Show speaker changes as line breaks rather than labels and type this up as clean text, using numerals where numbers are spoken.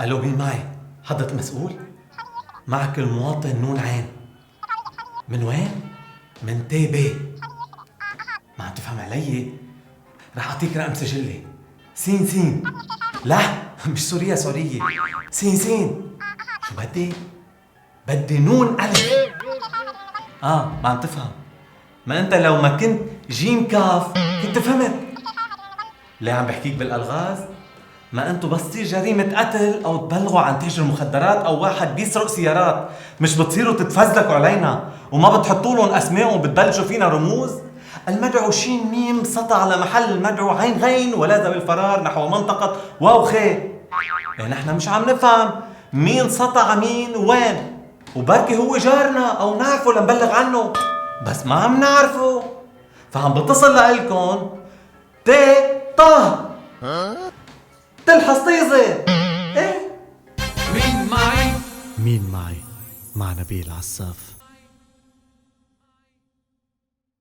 الو، مين معي؟ حضرة مسؤول؟ معك المواطن نون عين. من وين؟ من تيبي. ما عم تفهم علي؟ رح اعطيك رقم سجلي. سين سين. لا، مش سوريا سورية. سين سين. شو بدي؟ بدي نون ألف. ما عم تفهم. ما انت لو ما كنت جيم كاف كنت فهمت. ليه عم بحكيك بالألغاز؟ ما انتو بس تصير جريمة قتل او تبلغوا عن تاجر مخدرات او واحد بيسرق سيارات مش بتصيروا تتفزلكوا علينا وما بتحطوا لهم اسماء وبتبلشوا فينا رموز. المدعو شين ميم سطع على محل المدعو عين غين ولاذ بالفرار نحو منطقة واو خي. نحن مش عم نفهم مين سطع مين وين، وبركي هو جارنا او نعرفه لنبلغ عنه بس ما عم نعرفه. فعم بتصل لإلكن تي طه تلحس طيزة. ايه
مين معي؟ مع نبيل عساف.